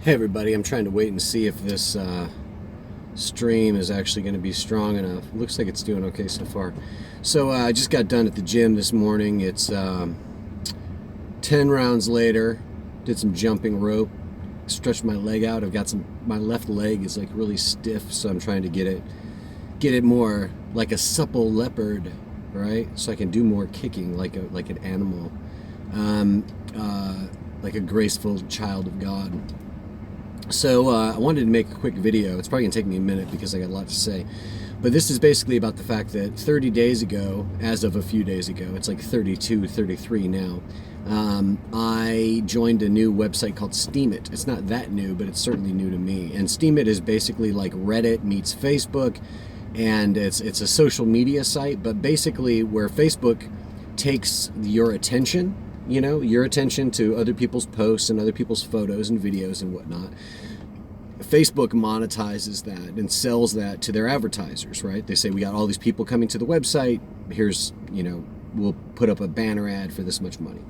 Hey everybody, I'm trying to wait and see if this stream is actually going to be strong enough. Looks like it's doing okay so far. So I just got done at the gym this morning. It's 10 rounds later. Did some jumping rope. Stretched my leg out. My left leg is like really stiff, so I'm trying to get it more like a supple leopard, right? So I can do more kicking like an animal, like a graceful child of God. So I wanted to make a quick video. It's probably going to take me a minute because I got a lot to say. But this is basically about the fact that 30 days ago, as of a few days ago, it's like 32, 33 now, I joined a new website called Steemit. It's not that new, but it's certainly new to me. And Steemit is basically like Reddit meets Facebook, and it's a social media site, but basically where Facebook takes your attention, your attention to other people's posts and other people's photos and videos and whatnot. Facebook monetizes that and sells that to their advertisers, right? They say, we got all these people coming to the website. Here's, we'll put up a banner ad for this much money.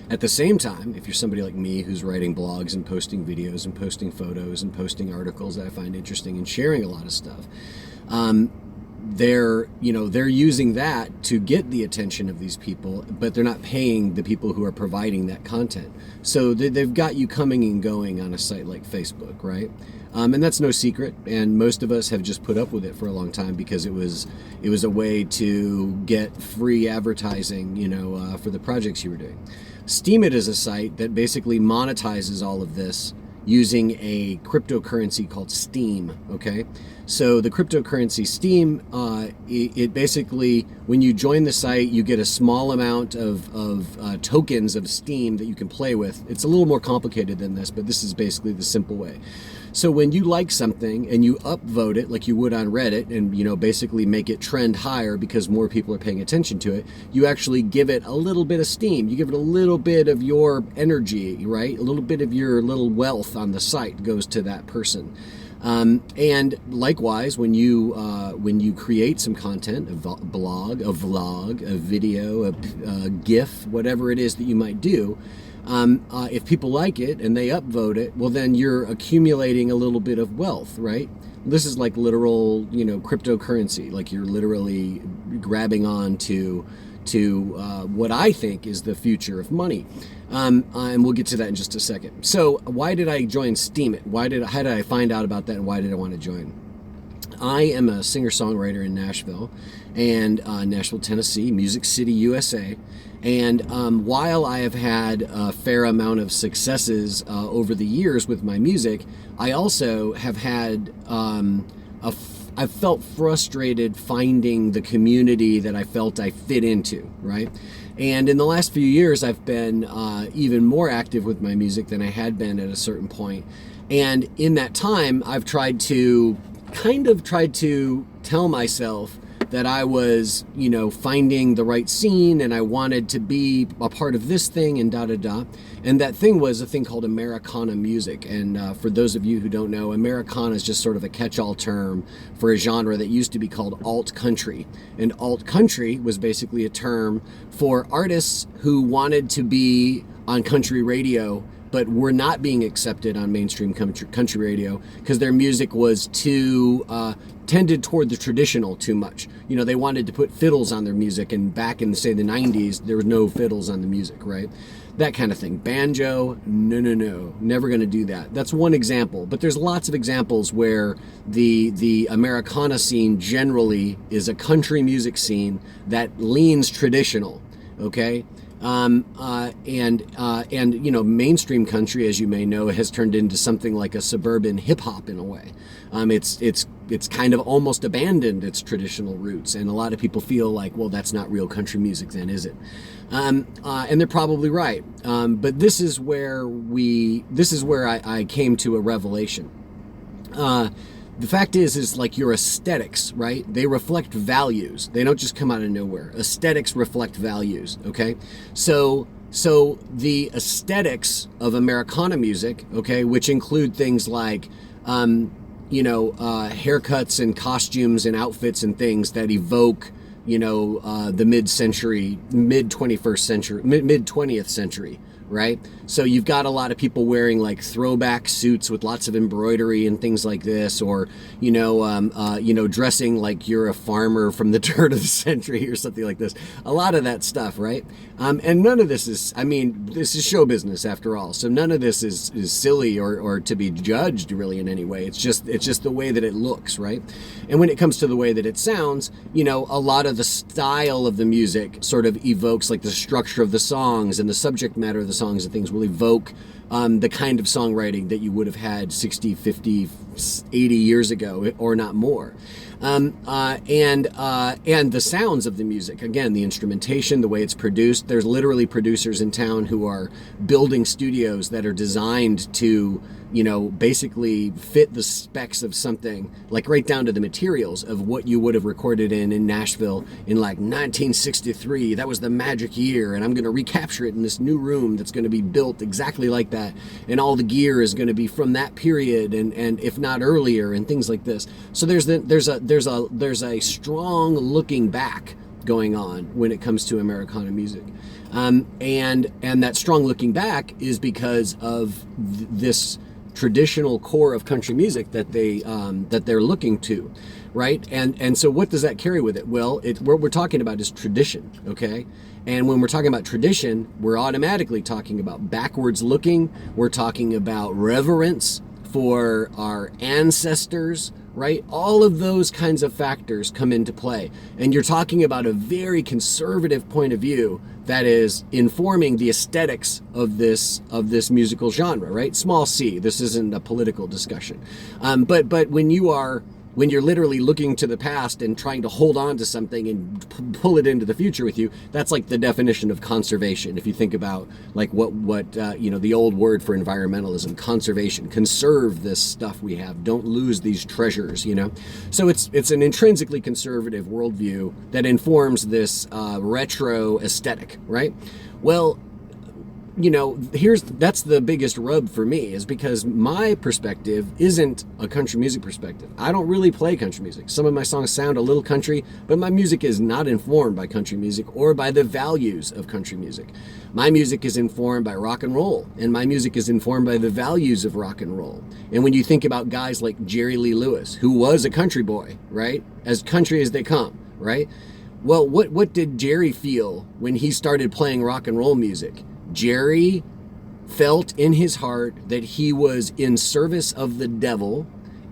At the same time, if you're somebody like me who's writing blogs and posting videos and posting photos and posting articles that I find interesting and sharing a lot of stuff, they're using that to get the attention of these people, but they're not paying the people who are providing that content. So they've got you coming and going on a site like Facebook, right? And that's no secret. And most of us have just put up with it for a long time because it was a way to get free advertising, for the projects you were doing. Steemit is a site that basically monetizes all of this using a cryptocurrency called Steem, okay? So the cryptocurrency Steem, it basically, when you join the site, you get a small amount of tokens of Steem that you can play with. It's a little more complicated than this, but this is basically the simple way. So when you like something and you upvote it like you would on Reddit and, basically make it trend higher because more people are paying attention to it, you actually give it a little bit of steam. You give it a little bit of your energy, right? A little bit of your little wealth on the site goes to that person. And likewise, when you create some content, a blog, a vlog, a video, a GIF, whatever it is that you might do, if people like it and they upvote it, well, then you're accumulating a little bit of wealth, right? This is like literal, cryptocurrency. Like you're literally grabbing on to what I think is the future of money. And we'll get to that in just a second. So why did I join Steemit? How did I find out about that, and why did I want to join? I am a singer-songwriter in Nashville, Tennessee, Music City, USA. And while I have had a fair amount of successes over the years with my music, I also have had I've felt frustrated finding the community that I felt I fit into, right? And in the last few years, I've been even more active with my music than I had been at a certain point. And in that time, I've tried to tell myself that I was, finding the right scene and I wanted to be a part of this thing and da-da-da. And that thing was a thing called Americana music. And for those of you who don't know, Americana is just sort of a catch-all term for a genre that used to be called alt country. And alt country was basically a term for artists who wanted to be on country radio but were not being accepted on mainstream country radio because their music was too tended toward the traditional too much. They wanted to put fiddles on their music, and back in, say, the 90s, there were no fiddles on the music, right? That kind of thing. Banjo, no, never going to do that. That's one example, but there's lots of examples where the Americana scene generally is a country music scene that leans traditional, okay? Mainstream country, as you may know, has turned into something like a suburban hip hop in a way. It's kind of almost abandoned its traditional roots, and a lot of people feel like, well, that's not real country music, then, is it? And they're probably right. But this is where I came to a revelation. The fact is like your aesthetics, right? They reflect values. They don't just come out of nowhere. Aesthetics reflect values, okay? So the aesthetics of Americana music, okay, which include things like, haircuts and costumes and outfits and things that evoke, the mid-20th century, right? So you've got a lot of people wearing like throwback suits with lots of embroidery and things like this, or dressing like you're a farmer from the turn of the century or something like this. A lot of that stuff, right? And none of this is, I mean, this is show business after all. So none of this is silly or to be judged really in any way. It's just the way that it looks, right? And when it comes to the way that it sounds, a lot of the style of the music sort of evokes like the structure of the songs, and the subject matter of the songs and things will evoke the kind of songwriting that you would have had 60, 50, 80 years ago, or not more. And the sounds of the music, again, the instrumentation, the way it's produced. There's literally producers in town who are building studios that are designed to, basically fit the specs of something, like right down to the materials of what you would have recorded in Nashville in like 1963. That was the magic year, and I'm going to recapture it in this new room that's going to be built exactly like that, and all the gear is going to be from that period, and if not earlier, and things like this. So there's a strong looking back going on when it comes to Americana music, and that strong looking back is because of this traditional core of country music that they're looking to, right? And so what does that carry with it? Well, what we're talking about is tradition, okay? And when we're talking about tradition, we're automatically talking about backwards looking. We're talking about reverence for our ancestors, right? All of those kinds of factors come into play. And you're talking about a very conservative point of view that is informing the aesthetics of this musical genre, right? Small c. This isn't a political discussion. But when you're literally looking to the past and trying to hold on to something and pull it into the future with you, that's like the definition of conservation. If you think about like what the old word for environmentalism, conservation, conserve this stuff we have, don't lose these treasures, So it's an intrinsically conservative worldview that informs this retro aesthetic, right? Well, that's the biggest rub for me, is because my perspective isn't a country music perspective. I don't really play country music. Some of my songs sound a little country, but my music is not informed by country music or by the values of country music. My music is informed by rock and roll, and my music is informed by the values of rock and roll. And when you think about guys like Jerry Lee Lewis, who was a country boy, right? As country as they come, right? Well, what did Jerry feel when he started playing rock and roll music? Jerry felt in his heart that he was in service of the devil,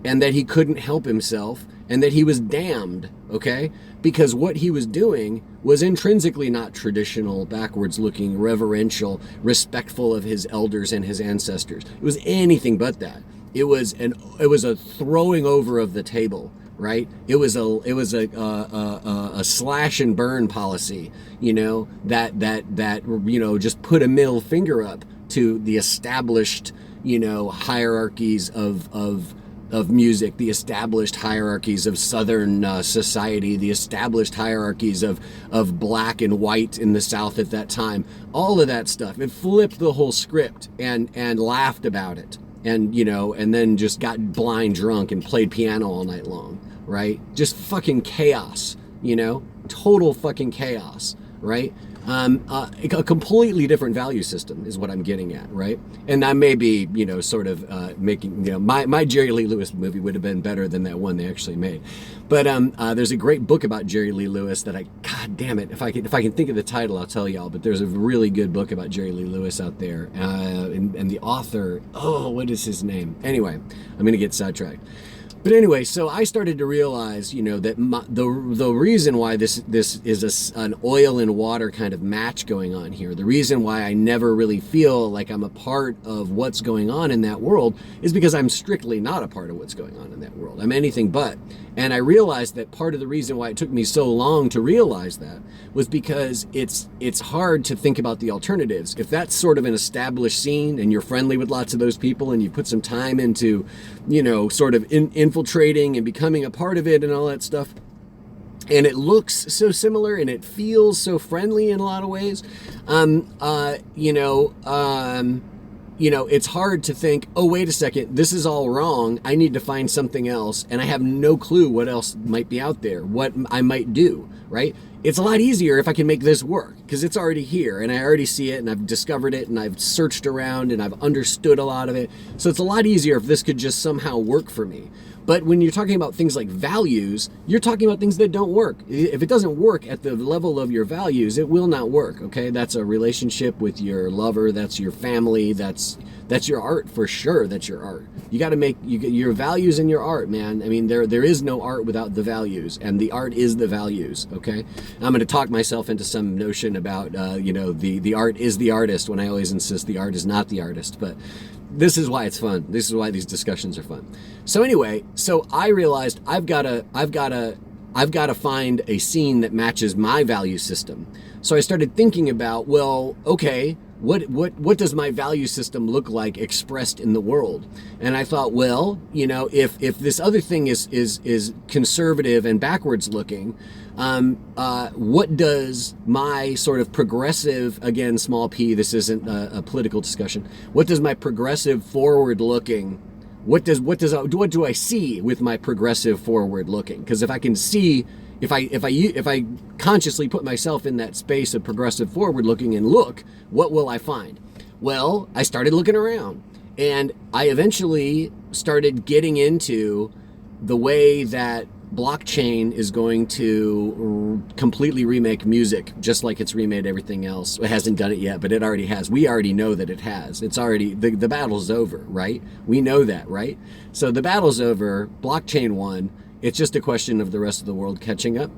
and that he couldn't help himself, and that he was damned, okay? Because what he was doing was intrinsically not traditional, backwards looking, reverential, respectful of his elders and his ancestors. It was anything but that. It was a throwing over of the table, right? It was a slash and burn policy, that just put a middle finger up to the established, hierarchies of music, the established hierarchies of Southern society, the established hierarchies of black and white in the South at that time. All of that stuff. It flipped the whole script and laughed about it. And then just got blind drunk and played piano all night long, right? Just fucking chaos, total fucking chaos, right? A completely different value system is what I'm getting at, right? And I may be, sort of making, my Jerry Lee Lewis movie would have been better than that one they actually made. But there's a great book about Jerry Lee Lewis that God damn it, if I can think of the title, I'll tell y'all. But there's a really good book about Jerry Lee Lewis out there, and the author, what is his name? Anyway, I'm gonna get sidetracked. But anyway, so I started to realize, that the reason why this is an oil and water kind of match going on here, the reason why I never really feel like I'm a part of what's going on in that world, is because I'm strictly not a part of what's going on in that world. I'm anything but. And I realized that part of the reason why it took me so long to realize that was because it's hard to think about the alternatives. If that's sort of an established scene and you're friendly with lots of those people and you put some time into, sort of infiltrating and becoming a part of it and all that stuff, and it looks so similar and it feels so friendly in a lot of ways, it's hard to think, oh, wait a second, this is all wrong. I need to find something else. And I have no clue what else might be out there, what I might do, right? it's a lot easier if I can make this work because it's already here and I already see it and I've discovered it and I've searched around and I've understood a lot of it. So it's a lot easier if this could just somehow work for me. But when you're talking about things like values, you're talking about things that don't work. If it doesn't work at the level of your values, it will not work, okay? That's a relationship with your lover, that's your family, that's your art for sure, that's your art. You got to make your values in your art, man. I mean, there is no art without the values, and the art is the values, okay? I'm going to talk myself into some notion about, the art is the artist when I always insist the art is not the artist, but this is why it's fun. This is why these discussions are fun. So anyway, so I realized I've got to find a scene that matches my value system. So I started thinking about, well, okay, what does my value system look like expressed in the world? And I thought, well, if this other thing is conservative and backwards looking, what does my sort of progressive, again, small p, this isn't a political discussion, what does my progressive forward looking, what do I see with my progressive forward looking? Because if I can see, if I consciously put myself in that space of progressive forward looking and look, what will I find? Well, I started looking around and I eventually started getting into the way that blockchain is going to completely remake music, just like it's remade everything else. It hasn't done it yet, but it already has. We already know that it has. It's already, the battle's over, right? We know that, right? So the battle's over, blockchain won. It's just a question of the rest of the world catching up.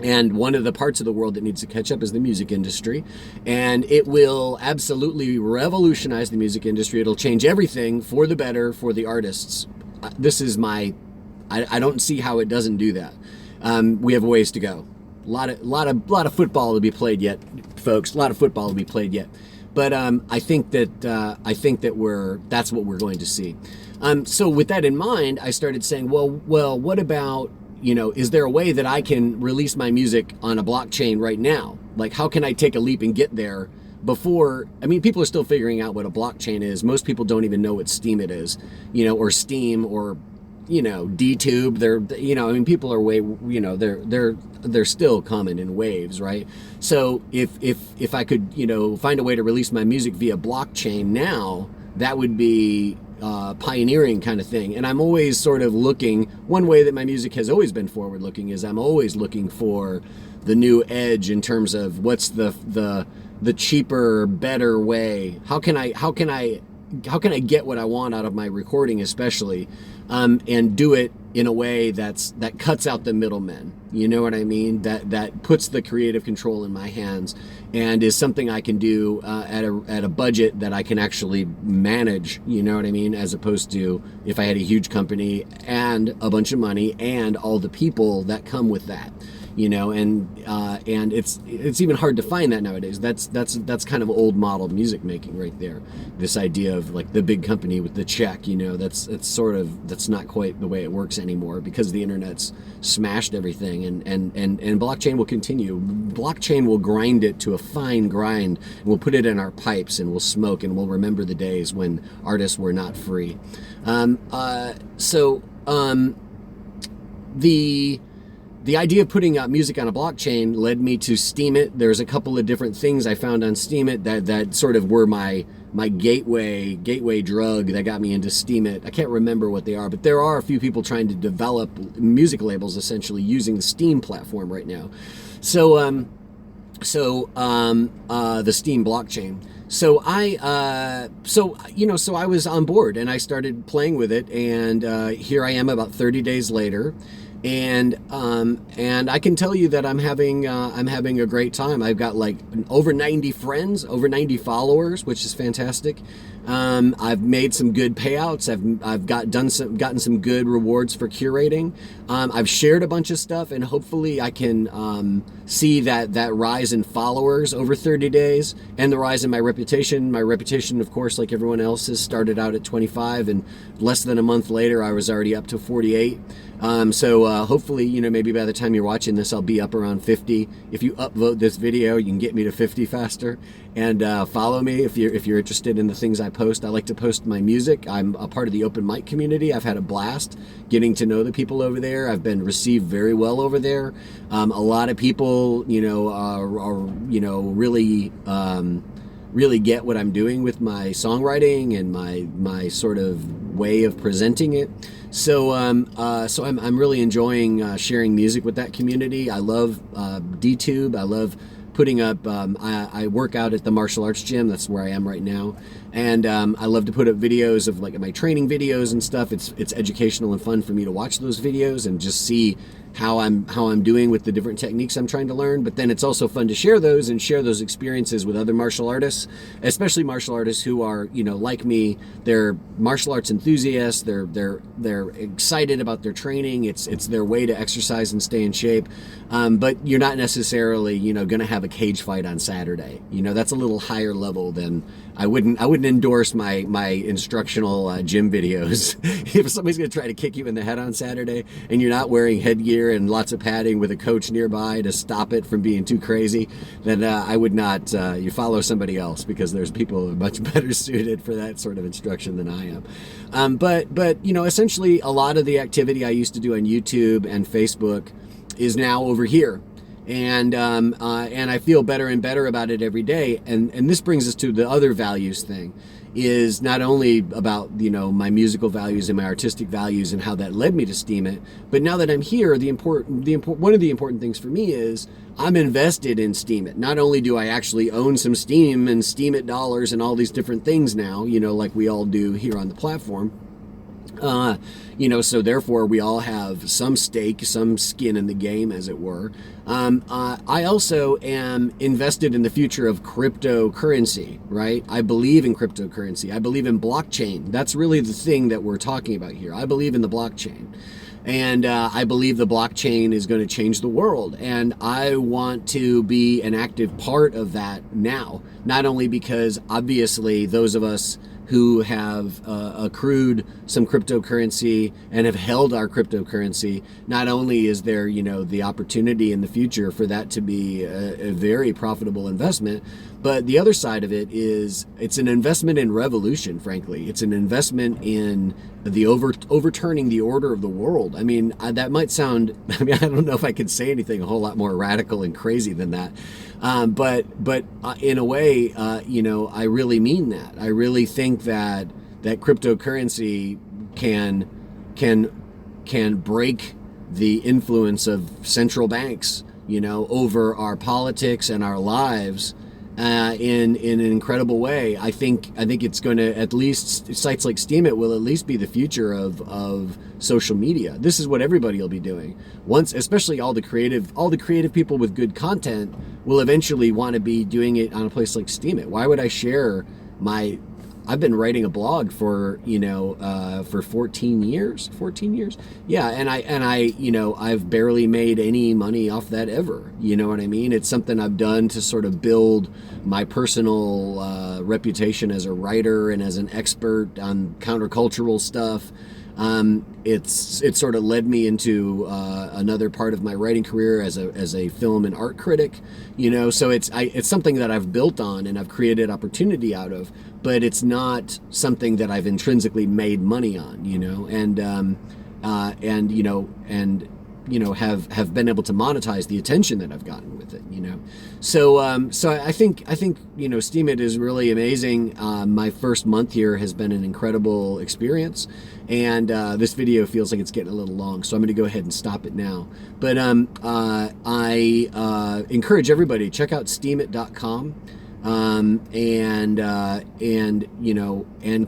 And one of the parts of the world that needs to catch up is the music industry. And it will absolutely revolutionize the music industry. It'll change everything for the better for the artists. This is I don't see how it doesn't do that. We have a ways to go. A lot of football to be played yet, folks. A lot of football to be played yet. But I think that that's what we're going to see. So with that in mind, I started saying, well, what about, is there a way that I can release my music on a blockchain right now? Like, how can I take a leap and get there before? I mean, people are still figuring out what a blockchain is. Most people don't even know what Steemit is, or Steam or DTube. People are way, they're still coming in waves, right? So if I could, find a way to release my music via blockchain now, that would be pioneering kind of thing. And I'm always sort of looking, one way that my music has always been forward looking is I'm always looking for the new edge in terms of what's the cheaper, better way. How can I get what I want out of my recording, especially, and do it in a way that cuts out the middlemen. You know what I mean? That puts the creative control in my hands and is something I can do at a budget that I can actually manage. You know what I mean? As opposed to if I had a huge company and a bunch of money and all the people that come with that. And it's even hard to find that nowadays. That's kind of old model music making right there. This idea of like the big company with the check, that's not quite the way it works anymore because the internet's smashed everything and blockchain will continue. Blockchain will grind it to a fine grind and we'll put it in our pipes and we'll smoke and we'll remember the days when artists were not free. The idea of putting out music on a blockchain led me to Steemit. There's a couple of different things I found on Steemit that sort of were my gateway drug that got me into Steemit. I can't remember what they are, but there are a few people trying to develop music labels essentially using the Steem platform right now. So the Steem blockchain. So I was on board and I started playing with it, and here I am about 30 days later. And I can tell you that I'm having a great time. I've got like over 90 friends, over 90 followers, which is fantastic. I've made some good payouts. I've gotten some good rewards for curating. I've shared a bunch of stuff, and hopefully I can see that rise in followers over 30 days and the rise in my reputation. My reputation, of course, like everyone else's, started out at 25, and less than a month later, I was already up to 48. So hopefully, maybe by the time you're watching this, I'll be up around 50. If you upvote this video, you can get me to 50 faster. And follow me if you're interested in the things I post. I like to post my music. I'm a part of the open mic community. I've had a blast getting to know the people over there. I've been received very well over there. A lot of people, are really get what I'm doing with my songwriting and my sort of way of presenting it. So I'm really enjoying sharing music with that community. I love DTube. I love putting up, I work out at the martial arts gym. That's where I am right now. And I love to put up videos of like my training videos and stuff. It's educational and fun for me to watch those videos and just see how I'm doing with the different techniques I'm trying to learn. But then it's also fun to share those experiences with other martial artists, especially martial artists who are, like me. They're martial arts enthusiasts. They're excited about their training. It's their way to exercise and stay in shape. But you're not necessarily, going to have a cage fight on Saturday. That's a little higher level than I wouldn't endorse my instructional gym videos. If somebody's going to try to kick you in the head on Saturday and you're not wearing headgear and lots of padding with a coach nearby to stop it from being too crazy, then I would not. You follow somebody else, because there's people who are much better suited for that sort of instruction than I am. But essentially a lot of the activity I used to do on YouTube and Facebook is now over here. And I feel better and better about it every day. And this brings us to the other values thing, is not only about, my musical values and my artistic values and how that led me to Steemit, but now that I'm here, one of the important things for me is I'm invested in Steemit. Not only do I actually own some Steem and Steemit dollars and all these different things now, like we all do here on the platform. So therefore we all have some stake, some skin in the game, as it were. I also am invested in the future of cryptocurrency, right? I believe in cryptocurrency. I believe in blockchain. That's really the thing that we're talking about here. I believe in the blockchain. And I believe the blockchain is going to change the world. And I want to be an active part of that now. Not only because, obviously, those of us who have accrued some cryptocurrency and have held our cryptocurrency, not only is there, the opportunity in the future for that to be a very profitable investment, but the other side of it is it's an investment in revolution, frankly. It's an investment in the overturning the order of the world. I mean, that might sound, I don't know if I could say anything a whole lot more radical and crazy than that. But in a way, I really mean that. I really think that cryptocurrency can break the influence of central banks, over our politics and our lives. In an incredible way. I think it's going to, at least sites like Steemit will at least be the future of social media. This is what everybody will be doing. Once, especially all the creative people with good content will eventually want to be doing it on a place like Steemit. Why would I share I've been writing a blog for 14 years. Yeah, and I've barely made any money off that ever. You know what I mean? It's something I've done to sort of build my personal reputation as a writer and as an expert on countercultural stuff. It sort of led me into another part of my writing career as a film and art critic, so it's something that I've built on and I've created opportunity out of, but it's not something that I've intrinsically made money on, have been able to monetize the attention that I've gotten with it, So I think Steemit is really amazing. My first month here has been an incredible experience, and this video feels like it's getting a little long, so I'm going to go ahead and stop it now. But I encourage everybody, check out steemit.com, and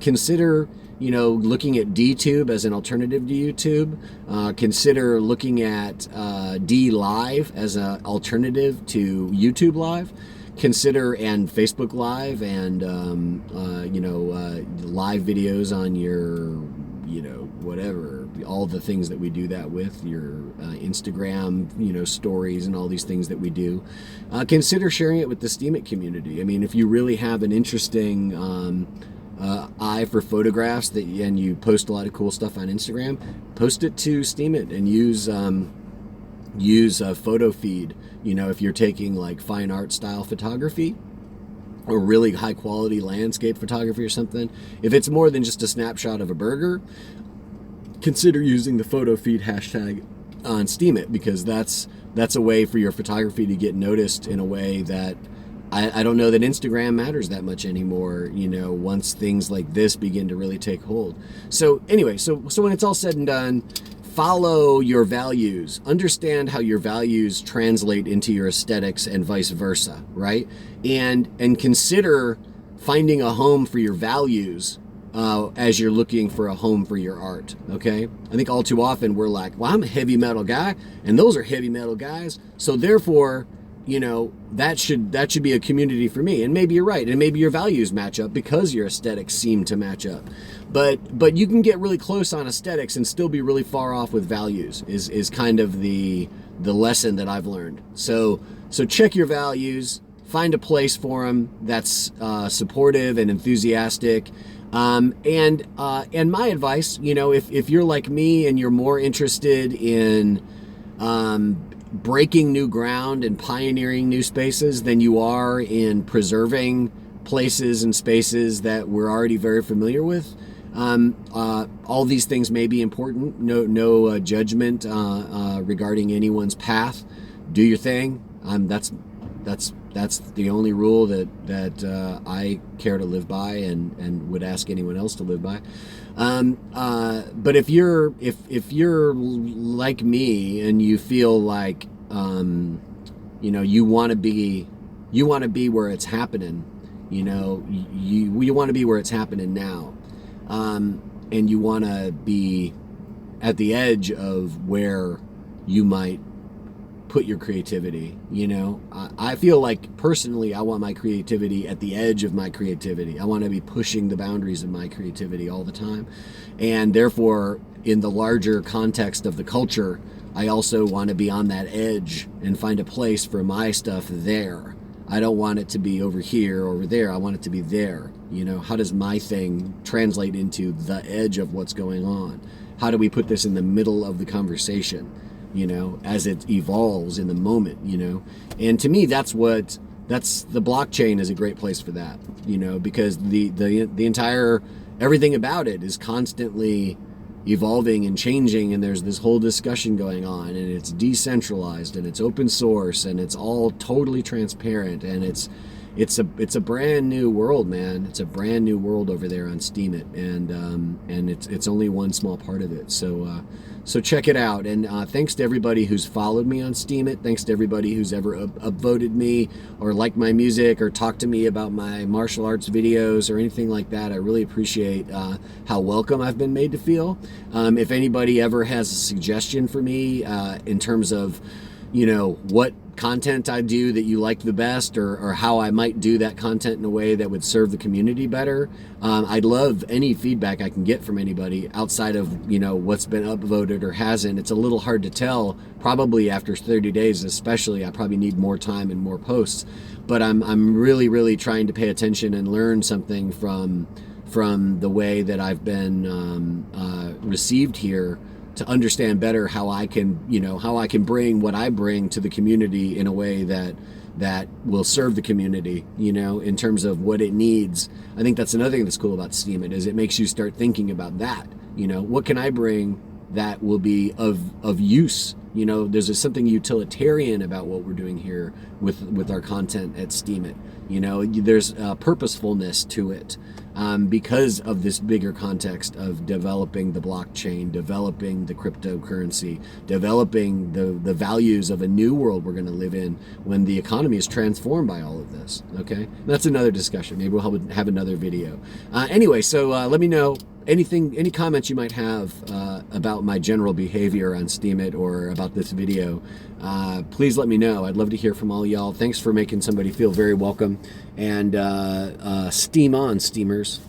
consider looking at DTube as an alternative to YouTube. Consider looking at D Live as an alternative to YouTube Live. Consider and Facebook Live and live videos on your whatever, all the things that we do that with, your Instagram stories and all these things that we do. Consider sharing it with the Steemit community. I mean, if you really have an interesting eye for photographs and you post a lot of cool stuff on Instagram, post it to Steemit and use a photo feed. If you're taking like fine art style photography or really high quality landscape photography or something, if it's more than just a snapshot of a burger, consider using the photo feed hashtag on Steemit, because that's a way for your photography to get noticed in a way that I don't know that Instagram matters that much anymore, once things like this begin to really take hold. So anyway, so when it's all said and done, follow your values. Understand how your values translate into your aesthetics and vice versa, right? And consider finding a home for your values as you're looking for a home for your art, okay? I think all too often we're like, well, I'm a heavy metal guy, and those are heavy metal guys, so therefore, that should be a community for me. And maybe you're right, and maybe your values match up because your aesthetics seem to match up. But you can get really close on aesthetics and still be really far off with values. Is kind of the lesson that I've learned. So check your values, find a place for them that's supportive and enthusiastic. And my advice, if you're like me and you're more interested in breaking new ground and pioneering new spaces than you are in preserving places and spaces that we're already very familiar with. All these things may be important. No judgment regarding anyone's path. Do your thing. That's the only rule that I care to live by and would ask anyone else to live by. But if you're like me and you feel like you want to be where it's happening, you want to be where it's happening now, and you want to be at the edge of where you might put your creativity. I feel like personally I want my creativity at the edge of my creativity. I want to be pushing the boundaries of my creativity all the time, and therefore in the larger context of the culture, I also want to be on that edge and find a place for my stuff there. I don't want it to be over here or over there. I want it to be there. How does my thing translate into the edge of what's going on? How do we put this in the middle of the conversation, as it evolves in the moment, And to me, that's the blockchain is a great place for that, because the entire, everything about it is constantly evolving and changing, and there's this whole discussion going on, and it's decentralized and it's open source and it's all totally transparent, and it's a brand new world, man. It's a brand new world over there on Steemit, and it's only one small part of it. So check it out, and thanks to everybody who's followed me on Steemit. Thanks to everybody who's ever upvoted me or liked my music or talked to me about my martial arts videos or anything like that. I really appreciate how welcome I've been made to feel. If anybody ever has a suggestion for me in terms of what content I do that you like the best, or how I might do that content in a way that would serve the community better, I'd love any feedback I can get from anybody outside of what's been upvoted or hasn't. It's a little hard to tell, probably after 30 days especially. I probably need more time and more posts, but I'm really trying to pay attention and learn something from the way that I've been received here, to understand better how I can bring what I bring to the community in a way that will serve the community, in terms of what it needs. I think that's another thing that's cool about Steemit, is it makes you start thinking about that. What can I bring that will be of use? There's something utilitarian about what we're doing here with our content at Steemit. There's a purposefulness to it. Because of this bigger context of developing the blockchain, developing the cryptocurrency, developing the values of a new world we're going to live in when the economy is transformed by all of this. Okay, that's another discussion. Maybe we'll have another video. Anyway, so let me know any comments you might have about my general behavior on Steemit or about this video. Please let me know. I'd love to hear from all y'all. Thanks for making somebody feel very welcome, and steam on, steamers.